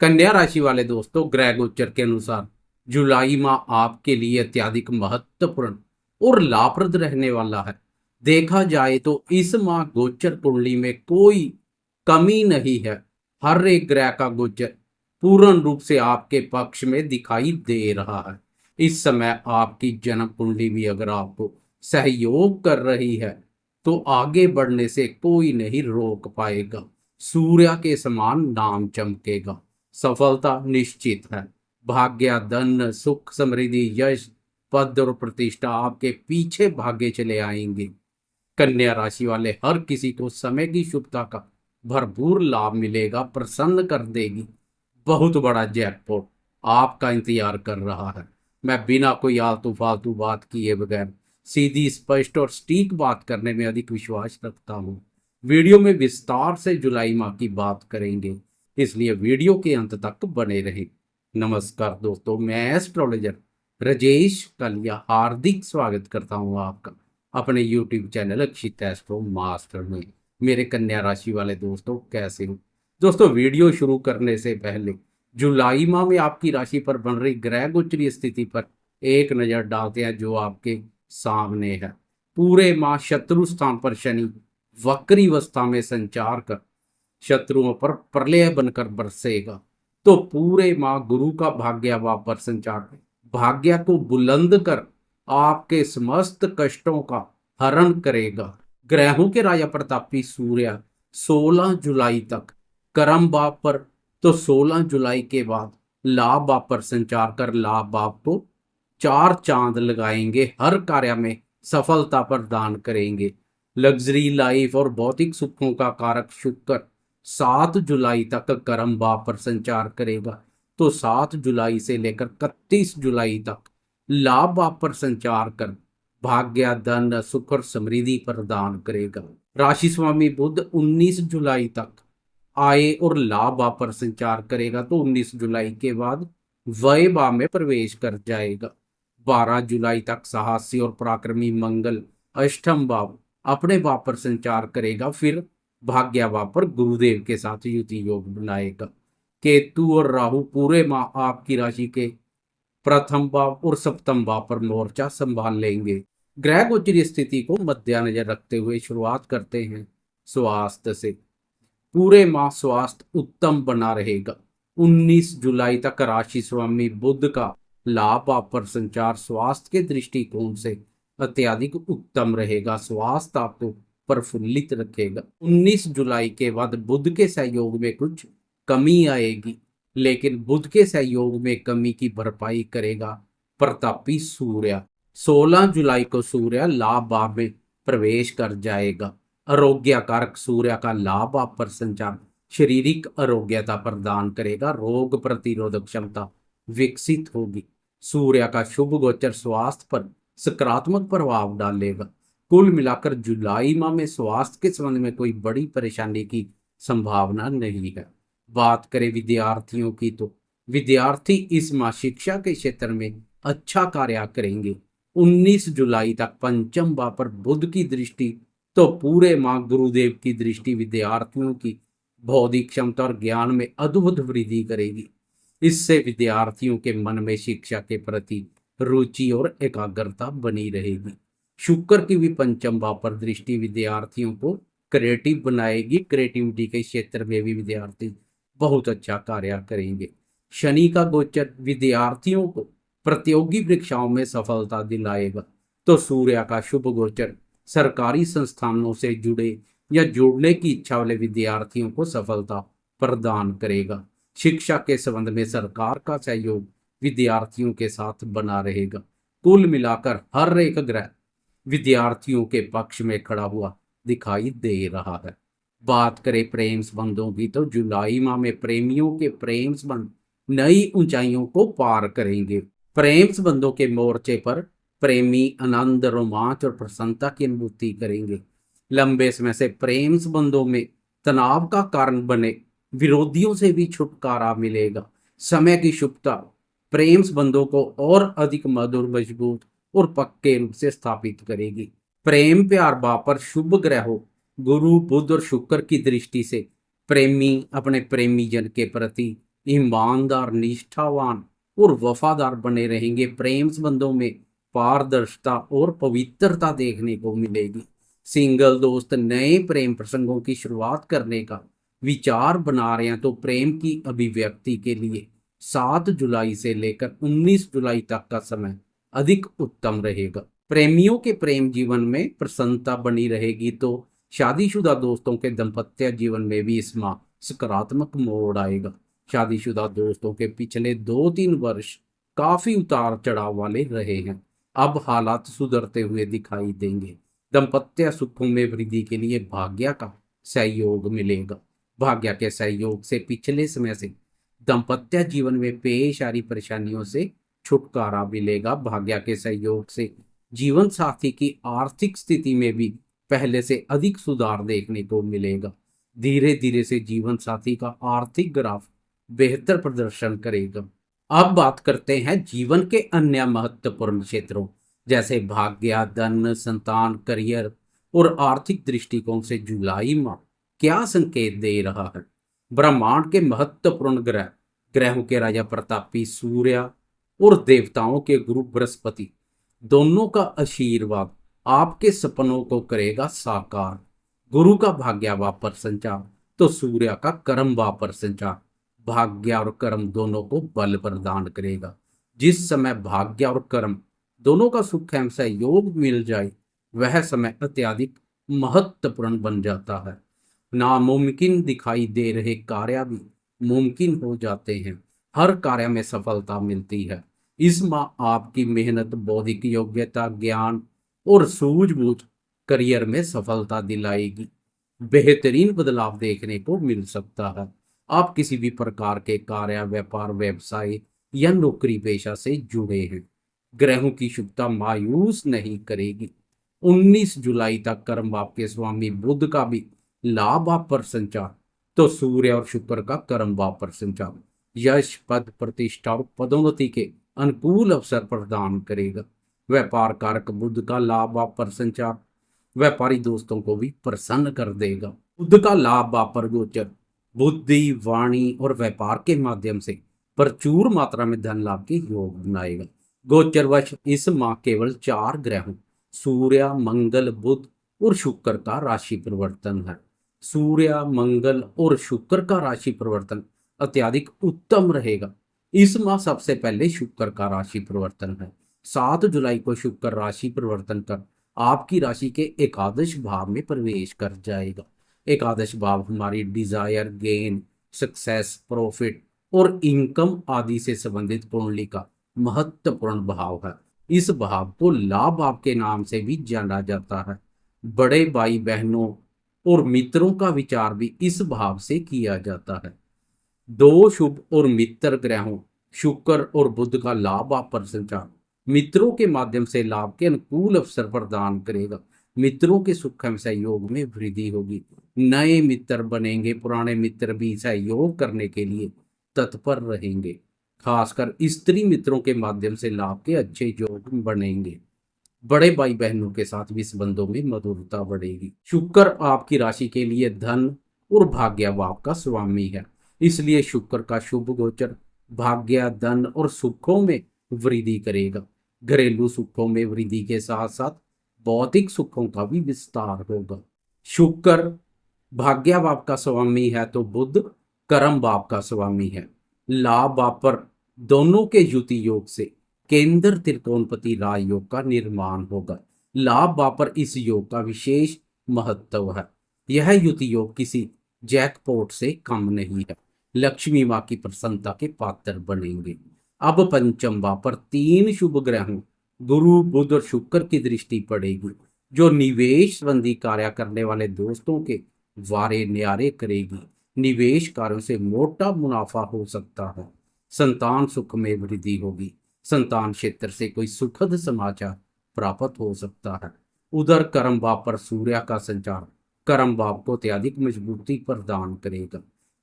कन्या राशि वाले दोस्तों, ग्रह गोचर के अनुसार जुलाई माह आपके लिए अत्यधिक महत्वपूर्ण और लाभप्रद रहने वाला है। देखा जाए तो इस माह गोचर कुंडली में कोई कमी नहीं है। हर एक ग्रह का गोचर पूर्ण रूप से आपके पक्ष में दिखाई दे रहा है। इस समय आपकी जन्म कुंडली भी अगर आपको सहयोग कर रही है तो आगे बढ़ने से कोई नहीं रोक पाएगा। सूर्य के समान नाम चमकेगा। सफलता निश्चित है। भाग्य, धन, सुख, समृद्धि, यश, पद और प्रतिष्ठा आपके पीछे भागे चले आएंगे। कन्या राशि वाले हर किसी को समय की शुभता का भरपूर लाभ मिलेगा, प्रसन्न कर देगी। बहुत बड़ा जैकपॉट आपका इंतजार कर रहा है। मैं बिना कोई आलतू फालतू बात किए बगैर सीधी, स्पष्ट और सटीक बात करने में अधिक विश्वास रखता हूँ। वीडियो में विस्तार से जुलाई माह की बात करेंगे, इसलिए वीडियो के अंत तक बने रहें। नमस्कार दोस्तों, मैं एस्ट्रोलॉजर राजेश कालिया हार्दिक स्वागत करता हूं आपका अपने YouTube चैनल अक्षित एस्ट्रो मास्टर में। मेरे कन्या राशि वाले दोस्तों, कैसे हो दोस्तों? वीडियो शुरू करने से पहले जुलाई माह में आपकी राशि पर बन रही ग्रह गोचरीय स्थिति पर एक नजर डालते हैं, जो आपके सामने है। पूरे माह शत्रु स्थान पर शनि वक्री अवस्था में संचार कर शत्रुओं पर प्रलय बनकर बरसेगा। तो पूरे माह गुरु का भाग्य भाव पर संचार भाग्य को बुलंद कर आपके समस्त कष्टों का हरण करेगा। ग्रहों के राजा प्रतापी सूर्य 16 जुलाई तक कर्म भाव पर, तो 16 जुलाई के बाद लाभ भाव पर संचार कर लाभ भाव को चार चांद लगाएंगे। हर कार्य में सफलता प्रदान करेंगे। लग्जरी लाइफ और भौतिक सुखों का कारक शुक्र 7 जुलाई तक कर्म भाव पर संचार करेगा। तो 7 जुलाई से लेकर 31 जुलाई तक लाभ भाव पर संचार कर भाग्य, धन, सुख और समृद्धि प्रदान करेगा। राशि स्वामी बुध 19 जुलाई तक आय और लाभ भाव पर संचार करेगा। तो 19 जुलाई के बाद व्यय भाव में प्रवेश कर जाएगा। 12 जुलाई तक साहसी और पराक्रमी मंगल अष्टम भाव अपने भाव पर संचार करेगा। फिर भाग्य भाव पर गुरुदेव के साथ युति योग बनाएगा। केतु और राहु पूरे माह आपकी राशि के प्रथम भाव और सप्तम भाव पर मोर्चा संभाल लेंगे। ग्रह गोचरीय स्थिति को मद्देनजर रखते हुए शुरुआत करते हैं स्वास्थ्य से। पूरे माह स्वास्थ्य उत्तम बना रहेगा। 19 जुलाई तक राशि स्वामी बुध का लाभ भाव पर संचार स्वास्थ्य के दृष्टिकोण से अत्यधिक उत्तम रहेगा। स्वास्थ्य आपको प्रफुल्लित रखेगा। 19 जुलाई के बाद बुध के सहयोग में कुछ कमी आएगी, लेकिन बुध के सहयोग में कमी की भरपाई करेगा प्रतापी सूर्य। 16 जुलाई को सूर्य लाभ भाव में प्रवेश कर जाएगा। आरोग्य कारक सूर्य का लाभ भाव पर संचार शारीरिक आरोग्यता प्रदान करेगा। रोग प्रतिरोधक क्षमता विकसित होगी। सूर्य का शुभ गोचर स्वास्थ्य पर सकारात्मक प्रभाव डालेगा। कुल मिलाकर जुलाई माह में स्वास्थ्य के संबंध में कोई बड़ी परेशानी की संभावना नहीं है। बात करें विद्यार्थियों की, तो विद्यार्थी इस माह शिक्षा के क्षेत्र में अच्छा कार्य करेंगे। 19 जुलाई तक पंचम भाव पर बुध की दृष्टि, तो पूरे माह गुरुदेव की दृष्टि विद्यार्थियों की बौद्धिक क्षमता और ज्ञान में अद्भुत वृद्धि करेगी। इससे विद्यार्थियों के मन में शिक्षा के प्रति रुचि और एकाग्रता बनी रहेगी। शुक्र की भी पंचम भाव पर दृष्टि विद्यार्थियों को क्रिएटिव बनाएगी। क्रिएटिविटी के क्षेत्र में भी विद्यार्थी बहुत अच्छा कार्य करेंगे। शनि का गोचर विद्यार्थियों को प्रतियोगी परीक्षाओं में सफलता दिलाएगा। तो सूर्य का शुभ गोचर सरकारी संस्थानों से जुड़े या जुड़ने की इच्छा वाले विद्यार्थियों को सफलता प्रदान करेगा। शिक्षा के संबंध में सरकार का सहयोग विद्यार्थियों के साथ बना रहेगा। कुल मिलाकर हर एक ग्रह विद्यार्थियों के पक्ष में खड़ा हुआ दिखाई दे रहा है। बात करें प्रेम संबंधों की, तो जुलाई माह में प्रेमियों के प्रेम संबंध नई ऊंचाइयों को पार करेंगे। प्रेम संबंधों के मोर्चे पर प्रेमी आनंद, रोमांच और प्रसन्नता की अनुभूति करेंगे। लंबे समय से प्रेम संबंधों में तनाव का कारण बने विरोधियों से भी छुटकारा मिलेगा। समय की शुभता प्रेम संबंधों को और अधिक मधुर, मजबूत और पक्के रूप से स्थापित करेगी। प्रेम प्यार भाव पर शुभ ग्रहों गुरु, बुध और शुक्र की दृष्टि से प्रेमी अपने प्रेमी जन के प्रति ईमानदार, निष्ठावान और वफादार बने रहेंगे। प्रेम संबंधों में पारदर्शिता और पवित्रता देखने को मिलेगी। सिंगल दोस्त नए प्रेम प्रसंगों की शुरुआत करने का विचार बना रहे हैं तो प्रेम की अभिव्यक्ति के लिए 7 जुलाई से लेकर 19 जुलाई तक का समय अधिक उत्तम रहेगा। प्रेमियों के प्रेम जीवन में प्रसन्नता बनी रहेगी तो शादीशुदा दोस्तों के दाम्पत्य जीवन में भी इस माह सकारात्मक मोड़ आएगा। शादीशुदा दोस्तों के पिछले 2-3 वर्ष काफी उतार चढ़ाव वाले रहे हैं, अब हालात सुधरते हुए दिखाई देंगे। दाम्पत्य सुखों में वृद्धि के लिए भाग्य का सहयोग मिलेगा। भाग्य के सहयोग से पिछले समय से दाम्पत्य जीवन में पेश आ रही परेशानियों से छुटकारा मिलेगा। भाग्य के सहयोग से जीवन साथी की आर्थिक स्थिति में भी पहले से अधिक सुधार देखने को मिलेगा। धीरे धीरे से जीवन साथी का आर्थिक ग्राफ बेहतर प्रदर्शन करेगा। अब बात करते हैं जीवन के अन्य महत्वपूर्ण क्षेत्रों जैसे भाग्य, धन, संतान, करियर और आर्थिक दृष्टिकोण से जुलाई माह क्या संकेत दे रहा है। ब्रह्मांड के महत्वपूर्ण ग्रहों के राजा प्रतापी सूर्य और देवताओं के गुरु बृहस्पति दोनों का आशीर्वाद आपके सपनों को करेगा साकार। गुरु का भाग्य भाव पर संचार तो सूर्य का कर्म भाव पर संचार भाग्य और कर्म दोनों को बल प्रदान करेगा। जिस समय भाग्य और कर्म दोनों का सुख एवं सहयोग मिल जाए वह समय अत्यधिक महत्वपूर्ण बन जाता है। नामुमकिन दिखाई दे रहे कार्य भी मुमकिन हो जाते हैं। हर कार्य में सफलता मिलती है। इस माह आपकी मेहनत, बौद्धिक योग्यता, ज्ञान और सूझबूझ करियर में सफलता दिलाएगी। बेहतरीन बदलाव देखने को मिल सकता है। आप किसी भी प्रकार के कार्य, व्यापार, व्यवसाय या नौकरी पेशा से जुड़े हैं, ग्रहों की शुभता मायूस नहीं करेगी। 19 जुलाई तक कर्म भाव के स्वामी बुध का भी लाभ भाव पर संचार तो सूर्य और शुक्र का कर्म भाव पर संचार यश, पद, प्रतिष्ठा और पदोन्नति के अनुकूल अवसर प्रदान करेगा। व्यापार कारक बुध का लाभ भाव पर संचार व्यापारी दोस्तों को भी प्रसन्न कर देगा। बुध का लाभ भाव पर गोचर बुद्धि, वाणी और व्यापार के माध्यम से प्रचुर मात्रा में धन लाभ के योग बनाएगा। गोचरवश इस माह केवल 4 ग्रहों सूर्य, मंगल, बुध और शुक्र का राशि परिवर्तन है। सूर्य, मंगल और शुक्र का राशि परिवर्तन अत्यधिक उत्तम रहेगा। इस माह सबसे पहले शुक्र का राशि परिवर्तन है। 7 जुलाई को शुक्र राशि परिवर्तन कर आपकी राशि के एकादश भाव में प्रवेश कर जाएगा। एकादश भाव हमारी डिजायर, गेन, सक्सेस, प्रॉफिट और इनकम आदि से संबंधित कुंडली का महत्वपूर्ण भाव है। इस भाव को लाभ भाव के नाम से भी जाना जाता है। बड़े भाई बहनों और मित्रों का विचार भी इस भाव से किया जाता है। 2 शुभ और मित्र ग्रहों शुक्र और बुध का लाभ भाव पर संचार मित्रों के माध्यम से लाभ के अनुकूल अवसर प्रदान करेगा। मित्रों के सुख एवं सहयोग में वृद्धि होगी। नए मित्र बनेंगे, पुराने मित्र भी सहयोग करने के लिए तत्पर रहेंगे। खासकर स्त्री मित्रों के माध्यम से लाभ के अच्छे योग बनेंगे। बड़े भाई बहनों के साथ भी संबंधों में मधुरता बढ़ेगी। शुक्र आपकी राशि के लिए धन और भाग्य भाव का स्वामी है, इसलिए शुक्र का शुभ गोचर भाग्य, धन और सुखों में वृद्धि करेगा। घरेलू सुखों में वृद्धि के साथ साथ भौतिक सुखों का भी विस्तार होगा। शुक्र भाग्य भाव का स्वामी है तो बुध कर्म भाव का स्वामी है। लाभ भाव पर दोनों के युति योग से केंद्र त्रिकोणपति राजयोग का निर्माण होगा। लाभ भाव पर इस योग का विशेष महत्व है। यह युति योग किसी जैकपॉट से कम नहीं है। लक्ष्मी माँ की प्रसन्नता के पात्र बनेंगे। अब पंचम भाव पर 3 शुभ ग्रहों गुरु, बुध और शुक्र की दृष्टि पड़ेगी, जो निवेश संबंधी कार्य करने वाले दोस्तों के वारे न्यारे करेगी। निवेश कार्यों से मोटा मुनाफा हो सकता है। संतान सुख में वृद्धि होगी। संतान क्षेत्र से कोई सुखद समाचार प्राप्त हो सकता है। उधर कर्म भाव पर सूर्य का संचार कर्म भाव को अत्यधिक मजबूती प्रदान करेगा।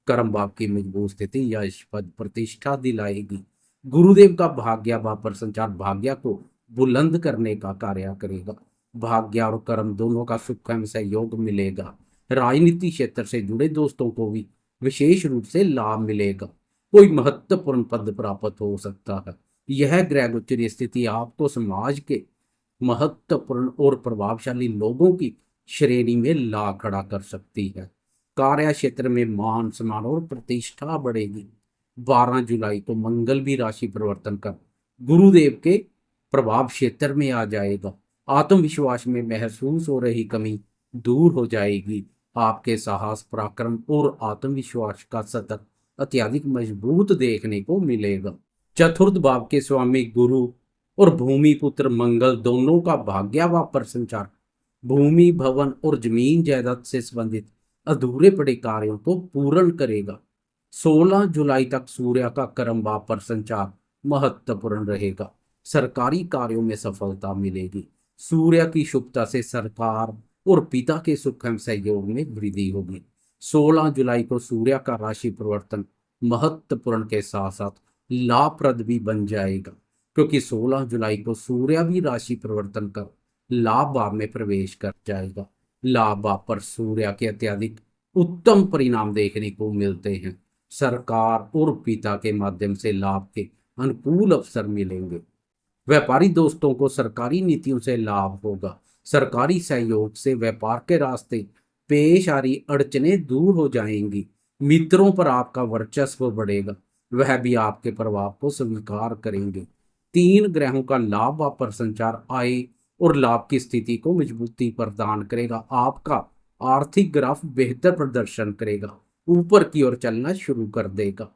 कर्म भाव की मजबूत स्थिति यश, पद, प्रतिष्ठा दिलाएगी। गुरुदेव का भाग्य भाव पर संचार भाग्य को बुलंद करने का कार्य करेगा। भाग्य और कर्म दोनों का सुख एवं सहयोग मिलेगा। राजनीति क्षेत्र से जुड़े दोस्तों को भी विशेष रूप से लाभ मिलेगा। कोई महत्वपूर्ण पद प्राप्त हो सकता है। यह ग्रह गोचर स्थिति आपको समाज के महत्वपूर्ण और प्रभावशाली लोगों की श्रेणी में ला खड़ा कर सकती है। कार्य क्षेत्र में मान सम्मान और प्रतिष्ठा बढ़ेगी। 12 जुलाई को मंगल भी राशि परिवर्तन कर गुरुदेव के प्रभाव क्षेत्र में आ जाएगा। आत्मविश्वास में महसूस हो रही कमी दूर हो जाएगी। आपके साहस, पराक्रम और आत्मविश्वास का सतत अत्यधिक मजबूत देखने को मिलेगा। चतुर्थ भाव के स्वामी गुरु और भूमि पुत्र मंगल दोनों का भाग्यावापर संचार भूमि, भवन और जमीन जायदाद से संबंधित अधूरे पड़े कार्यों को पूर्ण करेगा। 16 जुलाई तक सूर्य का कर्म भाव पर संचार महत्वपूर्ण रहेगा। सरकारी कार्यों में सफलता मिलेगी। सूर्य की शुभता से सरकार और पिता के सुख एवं सहयोग में वृद्धि होगी। 16 जुलाई को सूर्य का राशि परिवर्तन महत्वपूर्ण के साथ साथ लाभप्रद भी बन जाएगा, क्योंकि 16 जुलाई को सूर्य भी राशि परिवर्तन कर लाभ भाव में प्रवेश कर जाएगा। लाभ भाव पर सूर्य के अत्यधिक उत्तम परिणाम देखने को मिलते हैं। सरकार और पिता के माध्यम से लाभ के अनुकूल अवसर मिलेंगे। व्यापारी दोस्तों को सरकारी नीतियों से लाभ होगा। सरकारी सहयोग से व्यापार के रास्ते पेश आ रही अड़चनें दूर हो जाएंगी। मित्रों पर आपका वर्चस्व बढ़ेगा, वह भी आपके प्रभाव को स्वीकार करेंगे। 3 ग्रहों का लाभ पर संचार आय और लाभ की स्थिति को मजबूती प्रदान करेगा। आपका आर्थिक ग्राफ बेहतर प्रदर्शन करेगा, ऊपर की ओर चलना शुरू कर देगा।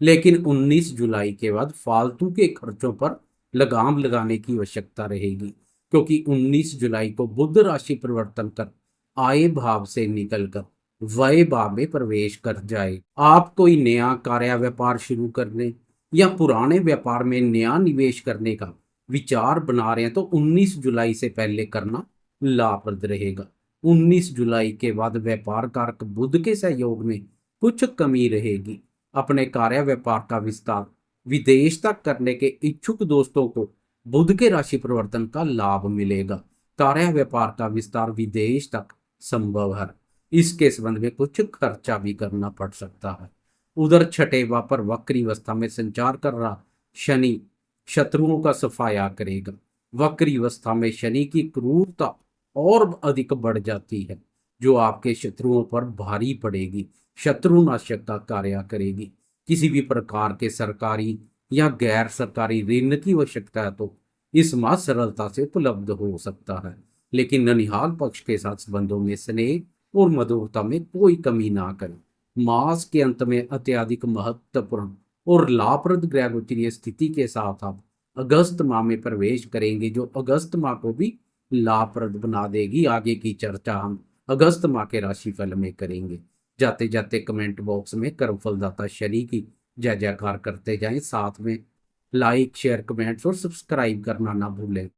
लेकिन 19 जुलाई के बाद फालतू के खर्चों पर लगाम लगाने की आवश्यकता रहेगी, क्योंकि 19 जुलाई को बुध राशि परिवर्तन कर आय भाव से निकलकर व्यय भाव में प्रवेश कर जाए। आप कोई नया कार्य व्यापार शुरू करने या पुराने व्यापार में नया निवेश करने का विचार बना रहे हैं तो 19 जुलाई से पहले करना लाभप्रद रहेगा। 19 जुलाई के बाद व्यापार कारक बुध के सहयोग में कुछ कमी रहेगी। अपने कार्य व्यापार का विस्तार विदेश तक करने के इच्छुक दोस्तों को बुध के राशि परिवर्तन का लाभ मिलेगा। कार्य व्यापार का विस्तार विदेश तक संभव है। इसके संबंध में कुछ खर्चा भी करना पड़ सकता है। उधर छठे भाव पर वक्री अवस्था में संचार कर रहा शनि शत्रुओं का सफाया करेगा। वक्री अवस्था में शनि की क्रूरता और अधिक बढ़ जाती है, जो आपके शत्रुओं पर भारी पड़ेगी। शत्रुनाशक का कार्य करेगी। किसी भी प्रकार के सरकारी या गैर सरकारी ऋण की आवश्यकता है तो इस माह सरलता से उपलब्ध हो सकता है। लेकिन ननिहाल पक्ष के साथ संबंधों में स्नेह और मधुरता में कोई कमी ना करें। मास के अंत में अत्यधिक महत्वपूर्ण और लाभप्रद ग्रह गोचरीय स्थिति के साथ आप अगस्त माह में प्रवेश करेंगे, जो अगस्त माह को भी लाभप्रद बना देगी। आगे की चर्चा हम अगस्त माह के राशिफल में करेंगे। जाते जाते कमेंट बॉक्स में कर्मफलदाता शनि की जय जयकार करते जाएं। साथ में लाइक, शेयर, कमेंट्स और सब्सक्राइब करना ना भूलें।